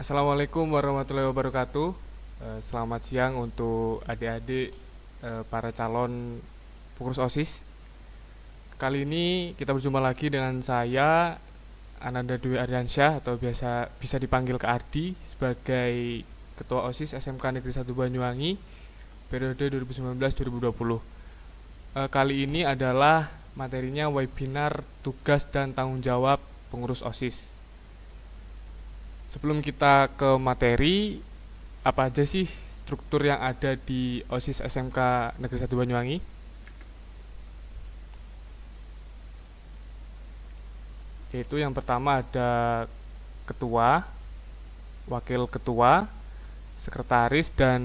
Assalamualaikum warahmatullahi wabarakatuh. Selamat siang untuk adik-adik para calon pengurus OSIS. Kali ini kita berjumpa lagi dengan saya Ananda Dwi Aryansyah atau biasa bisa dipanggil Kak Ardi sebagai Ketua OSIS SMK Negeri 1 Banyuwangi periode 2019-2020. Kali ini adalah materinya webinar tugas dan tanggung jawab pengurus OSIS. Sebelum kita ke materi, apa aja sih struktur yang ada di OSIS SMK Negeri 1 Banyuwangi? Yaitu yang pertama ada ketua, wakil ketua, sekretaris dan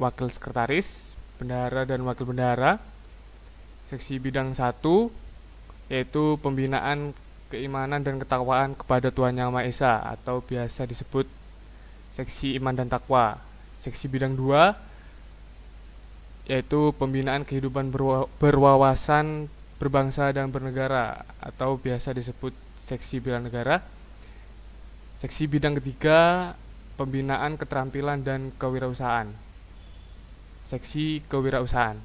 wakil sekretaris, bendahara dan wakil bendahara. Seksi bidang 1 yaitu pembinaan keimanan dan ketakwaan kepada Tuhan Yang Maha Esa atau biasa disebut seksi iman dan takwa. Seksi bidang 2 yaitu pembinaan kehidupan berwawasan berbangsa dan bernegara atau biasa disebut seksi bela negara. Seksi bidang ketiga pembinaan keterampilan dan kewirausahaan. Seksi kewirausahaan.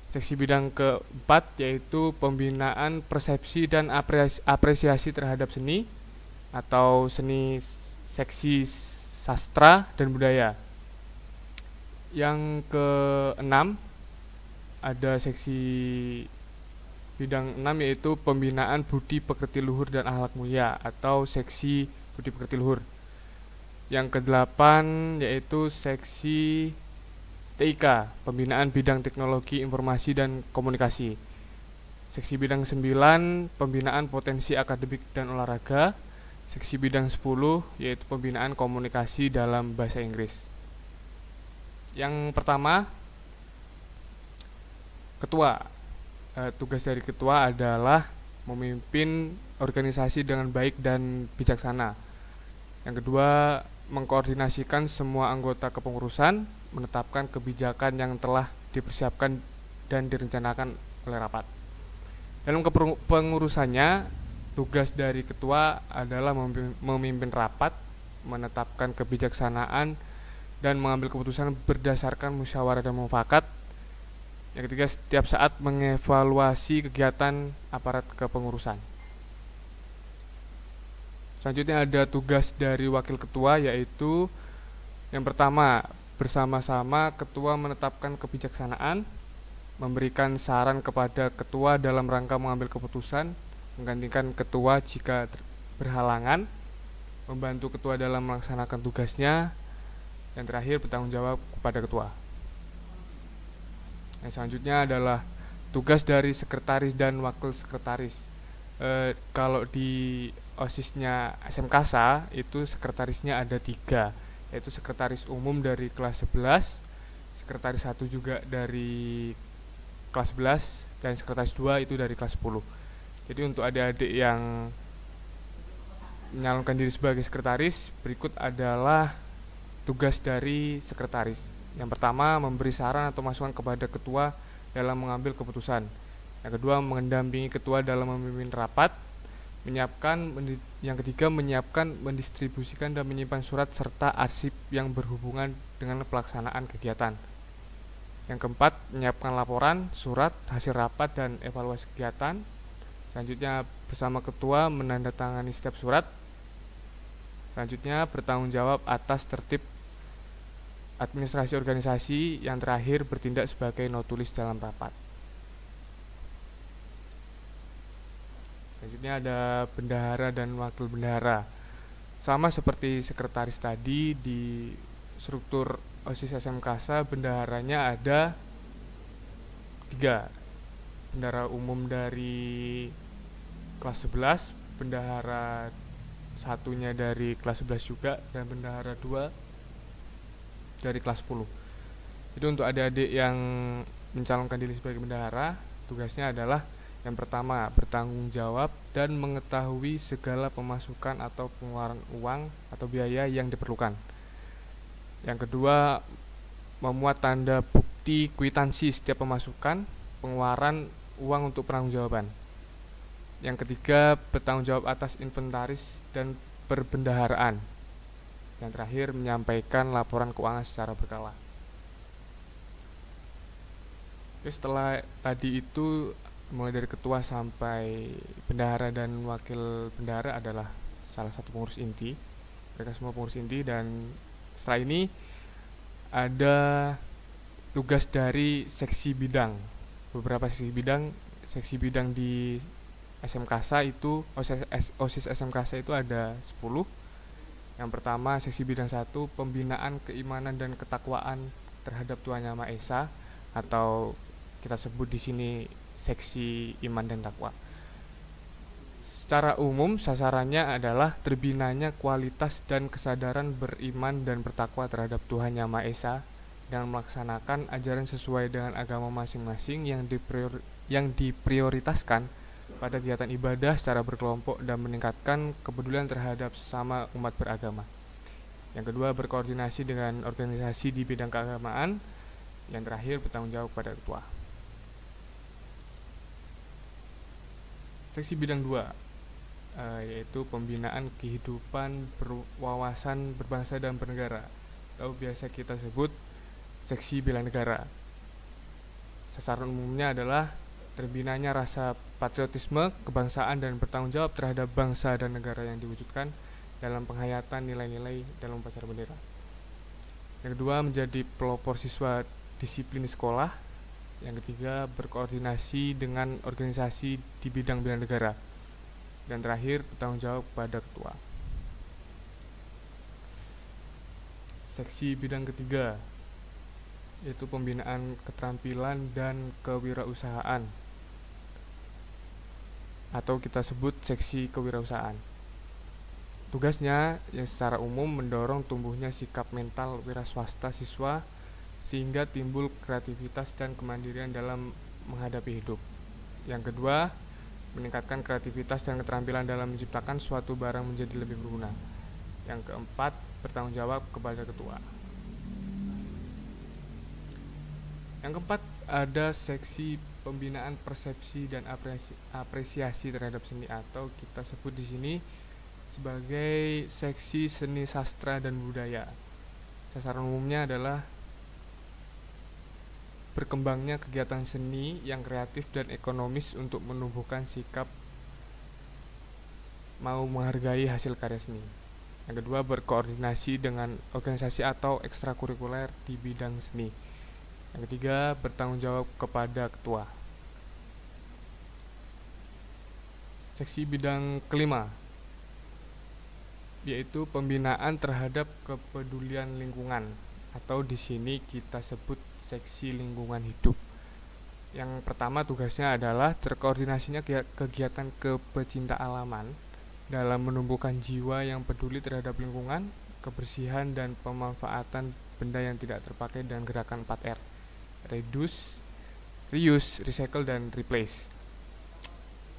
Seksi bidang keempat yaitu pembinaan persepsi dan apresiasi terhadap seni atau seni seksi sastra dan budaya. Yang keenam ada seksi bidang 6 yaitu pembinaan budi pekerti luhur dan akhlak mulia atau seksi budi pekerti luhur. Yang kedelapan yaitu seksi TIK, pembinaan bidang teknologi informasi dan komunikasi. Seksi bidang 9, pembinaan potensi akademik dan olahraga. Seksi bidang 10, yaitu pembinaan komunikasi dalam bahasa Inggris. Yang pertama, ketua. Tugas dari ketua adalah memimpin organisasi dengan baik dan bijaksana. Yang kedua, mengkoordinasikan semua anggota kepengurusan, menetapkan kebijakan yang telah dipersiapkan dan direncanakan oleh rapat. Dalam kepengurusannya, tugas dari ketua adalah memimpin rapat, menetapkan kebijaksanaan, dan mengambil keputusan berdasarkan musyawarah dan mufakat. Yang ketiga, setiap saat mengevaluasi kegiatan aparat kepengurusan. Selanjutnya ada tugas dari wakil ketua, yaitu yang pertama, bersama-sama ketua menetapkan kebijaksanaan, memberikan saran kepada ketua dalam rangka mengambil keputusan, menggantikan ketua jika berhalangan, membantu ketua dalam melaksanakan tugasnya, dan terakhir bertanggung jawab kepada ketua. Yang selanjutnya adalah tugas dari sekretaris dan wakil sekretaris. Kalau di OSIS-nya SMKasa itu sekretarisnya ada 3, yaitu sekretaris umum dari kelas 11, sekretaris 1 juga dari kelas 11, dan sekretaris 2 itu dari kelas 10. Jadi untuk adik-adik yang menyalonkan diri sebagai sekretaris, berikut adalah tugas dari sekretaris. Yang pertama, memberi saran atau masukan kepada ketua dalam mengambil keputusan. Yang kedua, mendampingi ketua dalam memimpin rapat. Yang ketiga, menyiapkan, mendistribusikan, dan menyimpan surat serta arsip yang berhubungan dengan pelaksanaan kegiatan. Yang keempat, menyiapkan laporan, surat, hasil rapat, dan evaluasi kegiatan. Selanjutnya, bersama ketua menandatangani setiap surat. Selanjutnya, bertanggung jawab atas tertib administrasi organisasi. Yang terakhir, bertindak sebagai notulis dalam rapat. Selanjutnya ada bendahara dan wakil bendahara. Sama seperti sekretaris tadi, di struktur OSIS SMKasa bendaharanya ada 3. Bendahara umum dari kelas 11, bendahara satunya dari kelas 11 juga, dan bendahara 2 dari kelas 10. Jadi untuk adik-adik yang mencalonkan diri sebagai bendahara, tugasnya adalah yang pertama, bertanggung jawab dan mengetahui segala pemasukan atau pengeluaran uang atau biaya yang diperlukan. Yang kedua, memuat tanda bukti kwitansi setiap pemasukan, pengeluaran uang untuk penanggung-jawaban. Yang ketiga, bertanggung jawab atas inventaris dan perbendaharaan. Yang terakhir, menyampaikan laporan keuangan secara berkala. Oke, setelah tadi itu mulai dari ketua sampai bendahara dan wakil bendahara adalah salah satu pengurus inti. Mereka semua pengurus inti, dan setelah ini ada tugas dari seksi bidang. Beberapa seksi bidang di SMKasa itu, OSIS SMKasa itu ada 10. Yang pertama, seksi bidang 1, pembinaan keimanan dan ketakwaan terhadap Tuhan Yang Maha Esa, atau kita sebut di sini seksi iman dan takwa. Secara umum sasarannya adalah terbinanya kualitas dan kesadaran beriman dan bertakwa terhadap Tuhan Yang Maha Esa dan melaksanakan ajaran sesuai dengan agama masing-masing yang diprioritaskan pada kegiatan ibadah secara berkelompok dan meningkatkan kepedulian terhadap sesama umat beragama. Yang kedua, berkoordinasi dengan organisasi di bidang keagamaan. Yang terakhir, bertanggung jawab pada ketua. Seksi bidang 2, yaitu pembinaan kehidupan berwawasan berbangsa dan bernegara, atau biasa kita sebut seksi bela negara. Sasaran umumnya adalah terbinanya rasa patriotisme, kebangsaan, dan bertanggung jawab terhadap bangsa dan negara yang diwujudkan dalam penghayatan nilai-nilai dalam upacara bendera. Yang kedua, menjadi pelopor siswa disiplin di sekolah. Yang ketiga, berkoordinasi dengan organisasi di bidang bela negara. Dan terakhir, bertanggung jawab pada ketua. Seksi bidang ketiga, yaitu pembinaan keterampilan dan kewirausahaan, atau kita sebut seksi kewirausahaan. Tugasnya yang secara umum mendorong tumbuhnya sikap mental wiraswasta siswa sehingga timbul kreativitas dan kemandirian dalam menghadapi hidup. Yang kedua, meningkatkan kreativitas dan keterampilan dalam menciptakan suatu barang menjadi lebih berguna. Yang keempat, bertanggung jawab kepada ketua. Yang keempat, ada seksi pembinaan persepsi dan apresiasi terhadap seni, atau kita sebut di sini sebagai seksi seni sastra dan budaya. Sasaran umumnya adalah berkembangnya kegiatan seni yang kreatif dan ekonomis untuk menumbuhkan sikap mau menghargai hasil karya seni. Yang kedua, berkoordinasi dengan organisasi atau ekstrakurikuler di bidang seni. Yang ketiga, bertanggung jawab kepada ketua. Seksi bidang kelima, yaitu pembinaan terhadap kepedulian lingkungan, atau di sini kita sebut seksi lingkungan hidup. Yang pertama, tugasnya adalah terkoordinasinya kegiatan kepecinta alaman dalam menumbuhkan jiwa yang peduli terhadap lingkungan, kebersihan, dan pemanfaatan benda yang tidak terpakai dengan gerakan 4R: reduce, reuse, recycle, dan replace.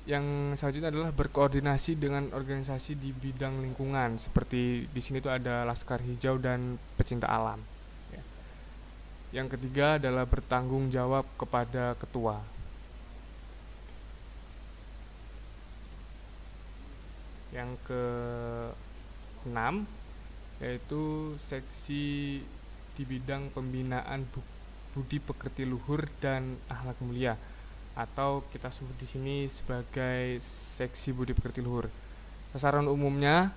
Yang selanjutnya adalah berkoordinasi dengan organisasi di bidang lingkungan, seperti di sini tuh ada Laskar Hijau dan Pecinta Alam. Yang ketiga adalah bertanggung jawab kepada ketua. Yang ke-6, yaitu seksi di bidang pembinaan budi pekerti luhur dan akhlak mulia, atau kita sebut di sini sebagai seksi budi pekerti luhur. Sasaran umumnya,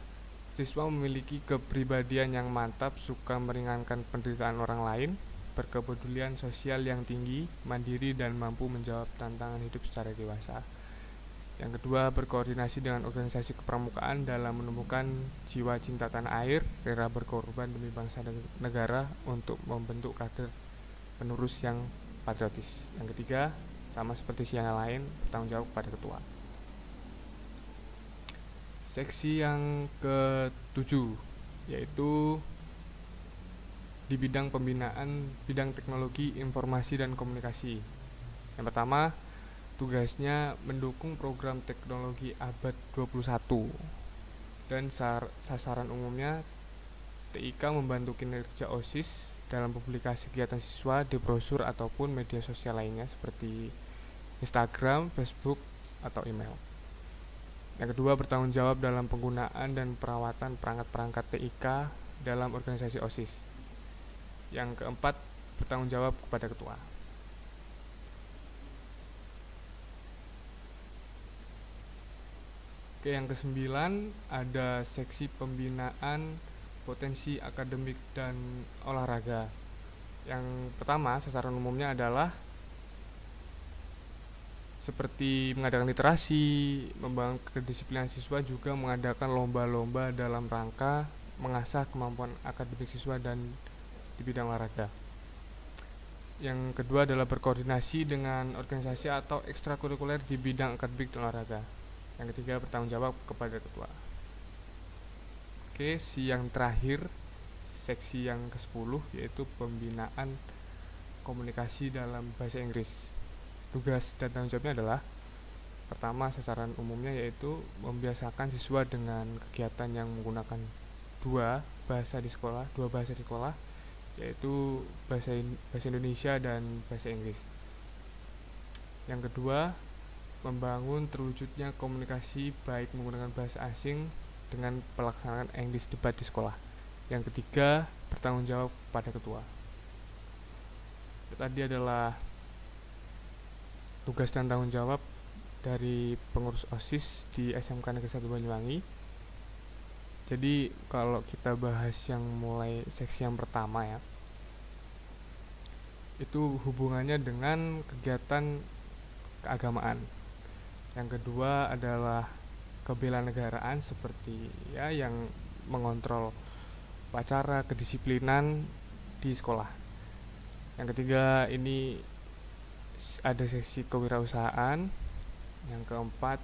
siswa memiliki kepribadian yang mantap, suka meringankan penderitaan orang lain, berkepedulian sosial yang tinggi, mandiri, dan mampu menjawab tantangan hidup secara dewasa. Yang kedua, berkoordinasi dengan organisasi kepramukaan dalam menemukan jiwa cinta tanah air, rela berkorban demi bangsa dan negara untuk membentuk kader penerus yang patriotis. Yang ketiga, sama seperti yang lain, bertanggung jawab kepada ketua. Seksi yang ke-7, yaitu di bidang pembinaan bidang teknologi informasi dan komunikasi. Yang pertama, tugasnya mendukung program teknologi abad 21, dan sasaran umumnya TIK membantu kinerja OSIS dalam publikasi kegiatan siswa di brosur ataupun media sosial lainnya seperti Instagram, Facebook, atau email. Yang kedua, bertanggung jawab dalam penggunaan dan perawatan perangkat-perangkat TIK dalam organisasi OSIS. Yang keempat, bertanggung jawab kepada ketua. Oke, yang kesembilan ada seksi pembinaan potensi akademik dan olahraga. Yang pertama, sasaran umumnya adalah seperti mengadakan literasi, membangun kedisiplinan siswa, juga mengadakan lomba-lomba dalam rangka mengasah kemampuan akademik siswa dan di bidang olahraga. Yang kedua adalah berkoordinasi dengan organisasi atau ekstrakurikuler di bidang akademik dan olahraga. Yang ketiga, bertanggung jawab kepada ketua. Oke, yang terakhir, seksi yang ke-10, yaitu pembinaan komunikasi dalam bahasa Inggris. Tugas dan tanggung jawabnya adalah, pertama, sasaran umumnya yaitu membiasakan siswa dengan kegiatan yang menggunakan dua bahasa di sekolah, yaitu bahasa Indonesia dan bahasa Inggris. Yang kedua, membangun terwujudnya komunikasi baik menggunakan bahasa asing dengan pelaksanaan English debat di sekolah. Yang ketiga, bertanggung jawab pada ketua. Tadi adalah tugas dan tanggung jawab dari pengurus OSIS di SMK Negeri 1 Banyuwangi. Jadi kalau kita bahas yang mulai seksi yang pertama ya, itu hubungannya dengan kegiatan keagamaan. Yang kedua adalah kebelanegaraan seperti ya yang mengontrol upacara kedisiplinan di sekolah. Yang ketiga ini ada seksi kewirausahaan. Yang keempat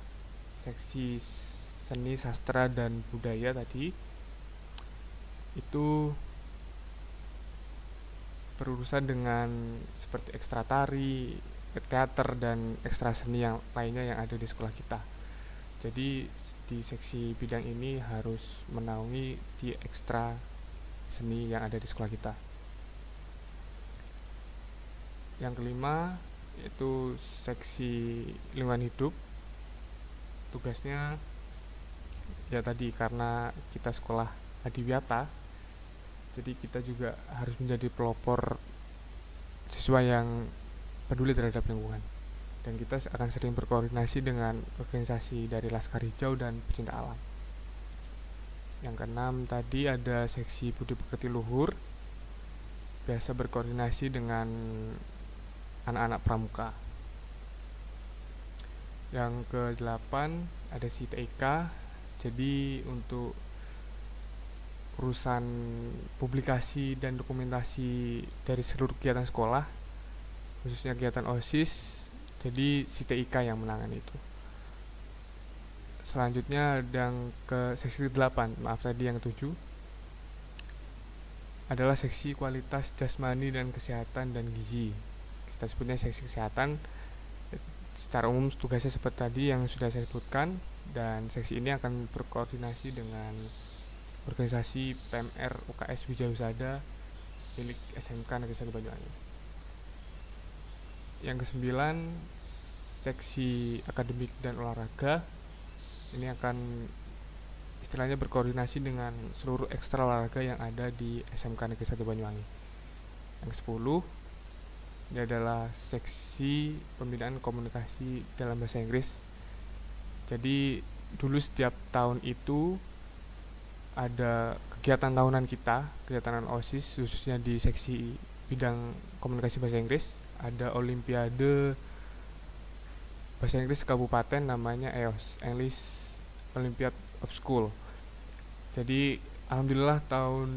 seksi seni, sastra, dan budaya tadi. Itu berurusan dengan seperti ekstra tari, teater, dan ekstra seni yang lainnya yang ada di sekolah kita. Jadi di seksi bidang ini harus menaungi di ekstra seni yang ada di sekolah kita. Yang kelima yaitu seksi lingkungan hidup. Tugasnya ya tadi, karena kita sekolah adiwiyata, jadi kita juga harus menjadi pelopor siswa yang peduli terhadap lingkungan, dan kita akan sering berkoordinasi dengan organisasi dari Laskar Hijau dan pecinta alam. Yang keenam tadi ada seksi budi pekerti luhur, biasa berkoordinasi dengan anak-anak pramuka. Yang ke-8 ada si TIK, jadi untuk urusan publikasi dan dokumentasi dari seluruh kegiatan sekolah, khususnya kegiatan OSIS, jadi si TIK yang menangani itu. Selanjutnya yang ke seksi ke-8, yang ke-7 adalah seksi kualitas jasmani dan kesehatan dan gizi. Kita sebutnya seksi kesehatan. Secara umum tugasnya seperti tadi yang sudah saya sebutkan, dan seksi ini akan berkoordinasi dengan organisasi PMR UKS Wijayusada milik SMK Negeri 1 Banyuwangi. Yang ke-9 seksi akademik dan olahraga. Ini akan istilahnya berkoordinasi dengan seluruh ekstra olahraga yang ada di SMK Negeri 1 Banyuwangi. Yang ke-10 ini adalah seksi pembinaan komunikasi dalam bahasa Inggris. Jadi dulu setiap tahun itu ada kegiatan tahunan kita, kegiatan OSIS, khususnya di seksi bidang komunikasi bahasa Inggris. Ada olimpiade bahasa Inggris kabupaten namanya EOS, English Olympiad of School. Jadi alhamdulillah tahun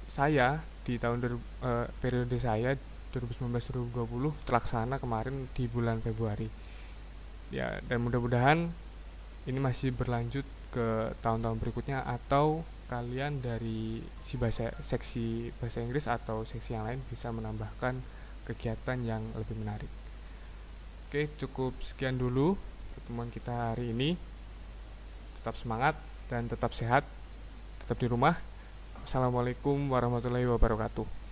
saya di periode saya 2019-2020 terlaksana kemarin di bulan Februari. Ya, dan mudah-mudahan ini masih berlanjut ke tahun-tahun berikutnya, atau kalian dari seksi bahasa Inggris atau seksi yang lain bisa menambahkan kegiatan yang lebih menarik. Oke, cukup sekian dulu pertemuan kita hari ini. Tetap semangat dan tetap sehat, tetap di rumah. Assalamualaikum warahmatullahi wabarakatuh.